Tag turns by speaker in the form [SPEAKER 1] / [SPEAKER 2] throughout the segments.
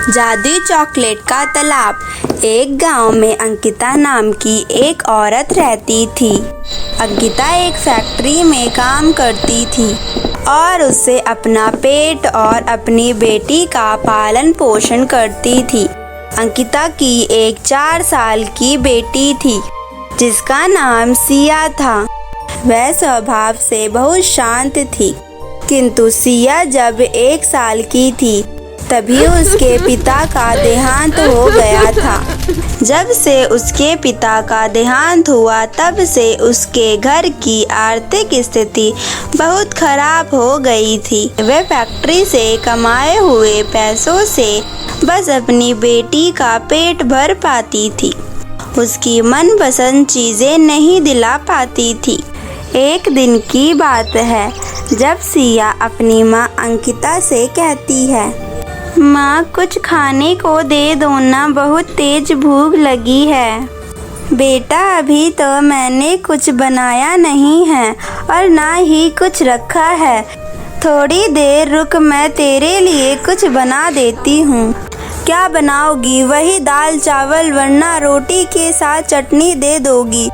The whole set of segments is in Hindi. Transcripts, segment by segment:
[SPEAKER 1] जादुई चॉकलेट का तालाब। एक गांव में अंकिता नाम की एक औरत रहती थी। अंकिता एक फैक्ट्री में काम करती थी और उससे अपना पेट और अपनी बेटी का पालन पोषण करती थी। अंकिता की एक 4 साल की बेटी थी जिसका नाम सिया था। वह स्वभाव से बहुत शांत थी, किंतु सिया जब 1 साल की थी तभी उसके पिता का देहांत हो गया था। जब से उसके पिता का देहांत हुआ तब से उसके घर की आर्थिक स्थिति बहुत खराब हो गई थी। वह फैक्ट्री से कमाए हुए पैसों से बस अपनी बेटी का पेट भर पाती थी, उसकी मनपसंद चीजें नहीं दिला पाती थी। एक दिन की बात है जब सिया अपनी माँ अंकिता से कहती है, माँ कुछ खाने को दे दो ना, बहुत तेज भूख लगी है। बेटा अभी तो मैंने कुछ बनाया नहीं है और ना ही कुछ रखा है, थोड़ी देर रुक, मैं तेरे लिए कुछ बना देती हूँ। क्या बनाओगी? वही दाल चावल वरना रोटी के साथ चटनी दे दोगी।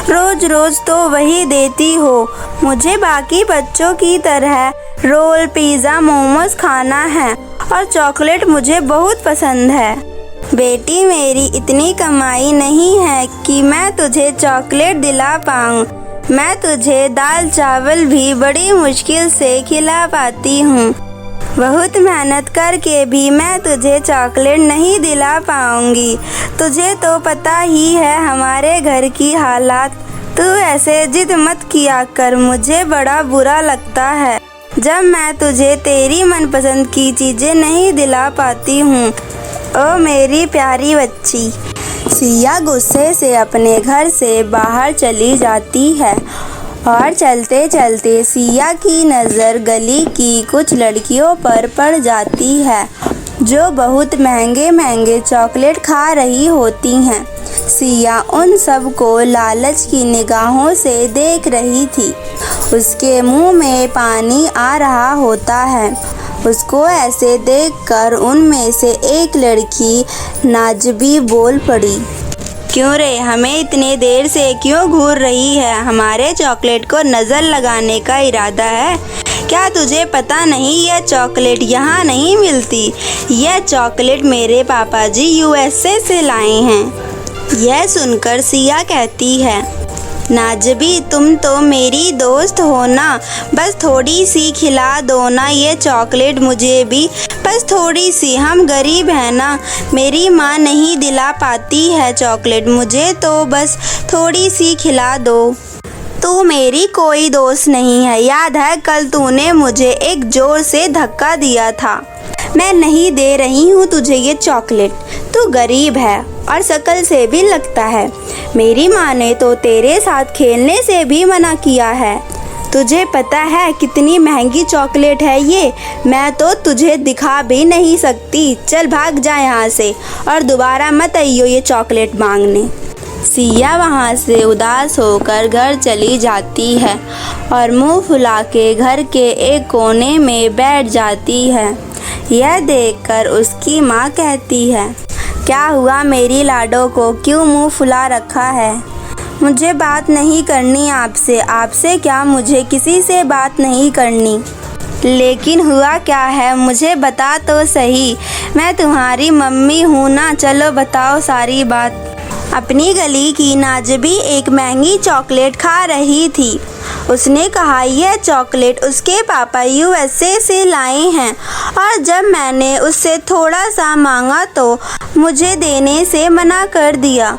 [SPEAKER 1] रोज रोज तो वही देती हो। मुझे बाकी बच्चों की तरह रोल, पिज़्ज़ा, मोमोज खाना है और चॉकलेट मुझे बहुत पसंद है। बेटी मेरी इतनी कमाई नहीं है कि मैं तुझे चॉकलेट दिला पाऊँ। मैं तुझे दाल चावल भी बड़ी मुश्किल से खिला पाती हूँ। बहुत मेहनत करके भी मैं तुझे चॉकलेट नहीं दिला पाऊंगी। तुझे तो पता ही है हमारे घर की हालात। तू ऐसे जिद मत किया कर, मुझे बड़ा बुरा लगता है जब मैं तुझे तेरी मनपसंद की चीजें नहीं दिला पाती हूँ। ओ मेरी प्यारी बच्ची। सिया गुस्से से अपने घर से बाहर चली जाती है और चलते चलते सिया की नज़र गली की कुछ लड़कियों पर पड़ जाती है जो बहुत महंगे महंगे चॉकलेट खा रही होती हैं। सिया उन सब को लालच की निगाहों से देख रही थी। उसके मुंह में पानी आ रहा होता है। उसको ऐसे देखकर उनमें से एक लड़की नाजबी बोल पड़ी, क्यों रे, हमें इतने देर से क्यों घूर रही है? हमारे चॉकलेट को नज़र लगाने का इरादा है? क्या तुझे पता नहीं यह चॉकलेट यहाँ नहीं मिलती? यह चॉकलेट मेरे पापा जी USA से लाए हैं। यह सुनकर सिया कहती है, नाजबी तुम तो मेरी दोस्त हो ना, बस थोड़ी सी खिला दो ना ये चॉकलेट मुझे भी, बस थोड़ी सी, हम गरीब हैं ना। मेरी माँ नहीं दिला पाती है चॉकलेट, मुझे तो बस थोड़ी सी खिला दो। तू मेरी कोई दोस्त नहीं है, याद है कल तूने मुझे एक जोर से धक्का दिया था। मैं नहीं दे रही हूँ तुझे ये चॉकलेट। तू गरीब है और शक्ल से भी लगता है। मेरी माँ ने तो तेरे साथ खेलने से भी मना किया है। तुझे पता है कितनी महंगी चॉकलेट है ये? मैं तो तुझे दिखा भी नहीं सकती। चल भाग जा यहाँ से और दोबारा मत आइयो ये चॉकलेट मांगने। सिया वहाँ से उदास होकर घर चली जाती है और मुंह फुला के घर के एक कोने में बैठ जाती है। यह देखकर उसकी माँ कहती है, क्या हुआ मेरी लाडो को, क्यों मुंह फुला रखा है? मुझे बात नहीं करनी आपसे। आपसे क्या, मुझे किसी से बात नहीं करनी। लेकिन हुआ क्या है, मुझे बता तो सही। मैं तुम्हारी मम्मी हूँ ना, चलो बताओ सारी बात। अपनी गली की नाजबी एक महंगी चॉकलेट खा रही थी। उसने कहा यह चॉकलेट उसके पापा USA से लाए हैं और जब मैंने उससे थोड़ा सा मांगा तो मुझे देने से मना कर दिया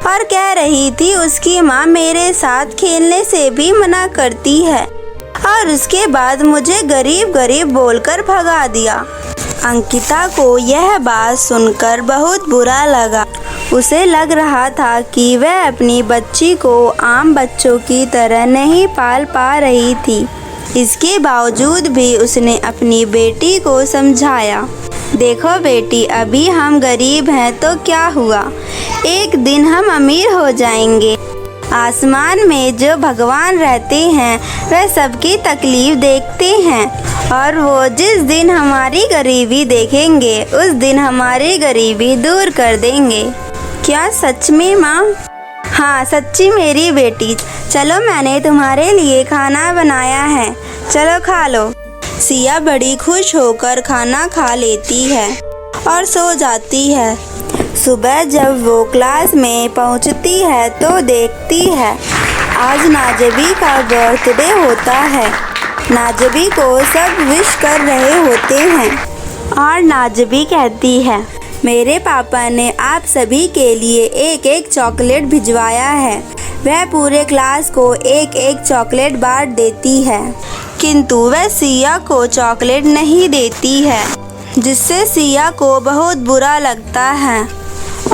[SPEAKER 1] और कह रही थी उसकी माँ मेरे साथ खेलने से भी मना करती है और उसके बाद मुझे गरीब गरीब बोलकर भगा दिया। अंकिता को यह बात सुनकर बहुत बुरा लगा। उसे लग रहा था कि वह अपनी बच्ची को आम बच्चों की तरह नहीं पाल पा रही थी। इसके बावजूद भी उसने अपनी बेटी को समझाया, देखो बेटी, अभी हम गरीब हैं तो क्या हुआ, एक दिन हम अमीर हो जाएंगे। आसमान में जो भगवान रहते हैं वह सबकी तकलीफ देखते हैं और वो जिस दिन हमारी गरीबी देखेंगे उस दिन हमारी गरीबी दूर कर देंगे। क्या सच में माँ? हाँ सच्ची मेरी बेटी। चलो मैंने तुम्हारे लिए खाना बनाया है, चलो खा लो। सिया बड़ी खुश होकर खाना खा लेती है और सो जाती है। सुबह जब वो क्लास में पहुंचती है तो देखती है आज नाज़बी का बर्थडे होता है। नाज़बी को सब विश कर रहे होते हैं और नाज़बी कहती है मेरे पापा ने आप सभी के लिए एक एक चॉकलेट भिजवाया है। वह पूरे क्लास को एक एक चॉकलेट बांट देती है, किंतु वह सिया को चॉकलेट नहीं देती है, जिससे सिया को बहुत बुरा लगता है।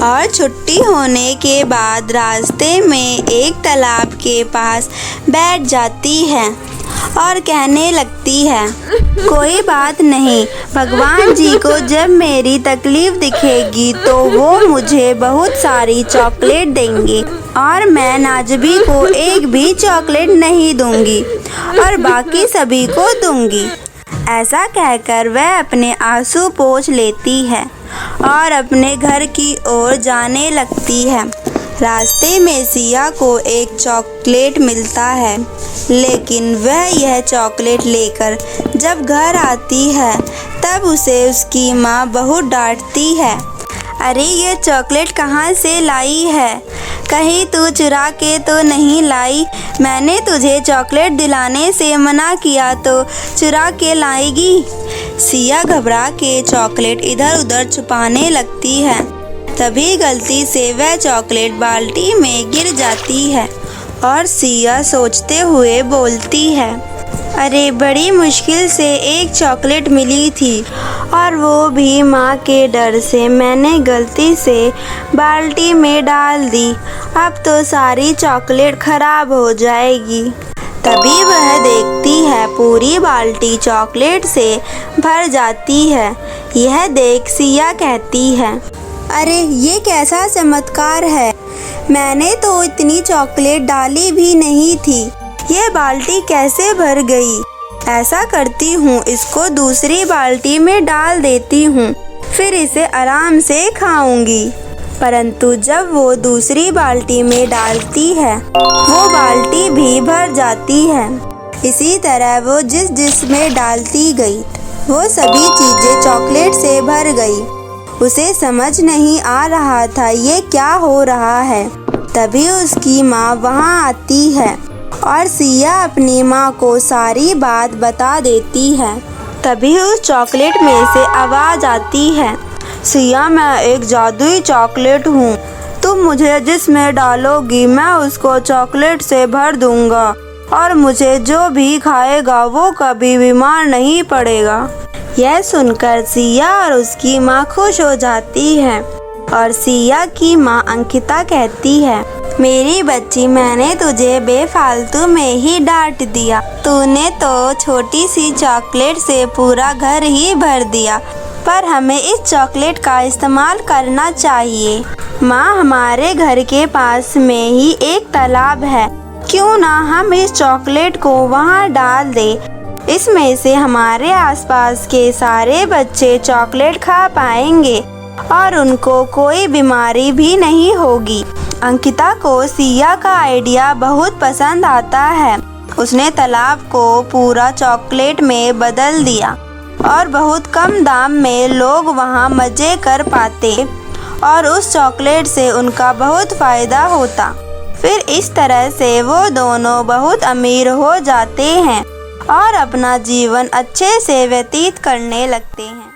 [SPEAKER 1] और छुट्टी होने के बाद रास्ते में एक तालाब के पास बैठ जाती है और कहने लगती है कोई बात नहीं, भगवान जी को जब मेरी तकलीफ दिखेगी तो वो मुझे बहुत सारी चॉकलेट देंगे और मैं नाज़बी को एक भी चॉकलेट नहीं दूंगी और बाकी सभी को दूंगी। ऐसा कहकर वह अपने आंसू पोंछ लेती है और अपने घर की ओर जाने लगती है। रास्ते में सिया को एक चॉकलेट मिलता है, लेकिन वह यह चॉकलेट लेकर जब घर आती है तब उसे उसकी माँ बहुत डांटती है। अरे ये चॉकलेट कहाँ से लाई है? कहीं तू चुरा के तो नहीं लाई? मैंने तुझे चॉकलेट दिलाने से मना किया तो चुरा के लाएगी? सिया घबरा के चॉकलेट इधर उधर छुपाने लगती है। तभी गलती से वह चॉकलेट बाल्टी में गिर जाती है और सिया सोचते हुए बोलती है अरे बड़ी मुश्किल से एक चॉकलेट मिली थी और वो भी माँ के डर से मैंने गलती से बाल्टी में डाल दी। अब तो सारी चॉकलेट खराब हो जाएगी। तभी वह देखती है पूरी बाल्टी चॉकलेट से भर जाती है। यह देख सिया कहती है अरे ये कैसा चमत्कार है, मैंने तो इतनी चॉकलेट डाली भी नहीं थी, ये बाल्टी कैसे भर गई? ऐसा करती हूँ इसको दूसरी बाल्टी में डाल देती हूँ, फिर इसे आराम से खाऊंगी। परंतु जब वो दूसरी बाल्टी में डालती है वो बाल्टी भी भर जाती है। इसी तरह वो जिस में डालती गई वो सभी चीजें चॉकलेट से भर गई। उसे समझ नहीं आ रहा था ये क्या हो रहा है। तभी उसकी माँ वहाँ आती है और सिया अपनी माँ को सारी बात बता देती है। तभी उस चॉकलेट में से आवाज़ आती है सिया मैं एक जादुई चॉकलेट हूँ, तुम मुझे जिसमें डालोगी मैं उसको चॉकलेट से भर दूंगा और मुझे जो भी खाएगा वो कभी बीमार नहीं पड़ेगा। यह सुनकर सिया और उसकी माँ खुश हो जाती है और सिया की माँ अंकिता कहती है मेरी बच्ची मैंने तुझे बेफालतू में ही डांट दिया, तूने तो छोटी सी चॉकलेट से पूरा घर ही भर दिया, पर हमें इस चॉकलेट का इस्तेमाल करना चाहिए। माँ हमारे घर के पास में ही एक तालाब है, क्यों ना हम इस चॉकलेट को वहाँ डाल दे, इसमें से हमारे आसपास के सारे बच्चे चॉकलेट खा पाएंगे और उनको कोई बीमारी भी नहीं होगी। अंकिता को सिया का आइडिया बहुत पसंद आता है। उसने तालाब को पूरा चॉकलेट में बदल दिया और बहुत कम दाम में लोग वहाँ मज़े कर पाते और उस चॉकलेट से उनका बहुत फ़ायदा होता। फिर इस तरह से वो दोनों बहुत अमीर हो जाते हैं और अपना जीवन अच्छे से व्यतीत करने लगते हैं।